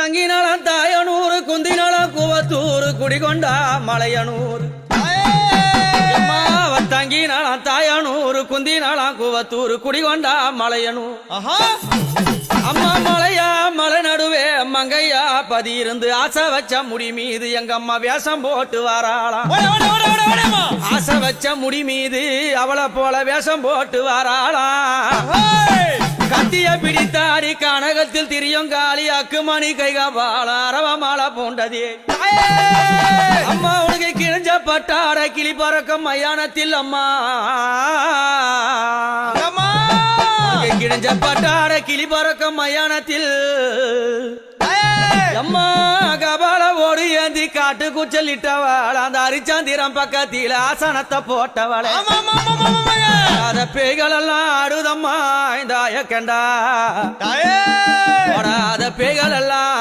தங்கினாலாம் தாயனூர் குந்தினாலாம் கூவத்தூர் குடிகொண்டா மலையனூர் தங்கினாலாம் தாயனூர் குந்தினாலாம் கூவத்தூர் குடிகொண்டா மலையனூர் அம்மா மலையா மலை நடுவே மங்கையா பதி இருந்து ஆசை வச்ச முடி மீது எங்க அம்மா வேஷம் போட்டு வாராளாம் ஆசை வச்ச முடி மீது அவளை போல வேஷம் போட்டு வாராளாம் கத்திய பிடித்தாரி கனகத்தில் திரியங்காலி அக்குமணி கைகாபால அரவமால போண்டதே அம்மா உனக்கு கிழிஞ்ச பட்டாட கிளி பறக்கும் மயானத்தில் அம்மா கிழிஞ்ச பட்டாட கிளி பறக்கும் மயானத்தில் அம்மா கபால ஓடி ஏந்தி காட்டு குச்சலிட்டவள் அந்த அரிச்சாந்திரம் பக்கத்தில் ஆசனத்தை போட்டவளே அத பேய்கள் எல்லாம் ஆடுதம்மா இந்த கண்டா அத பேய்கள் எல்லாம்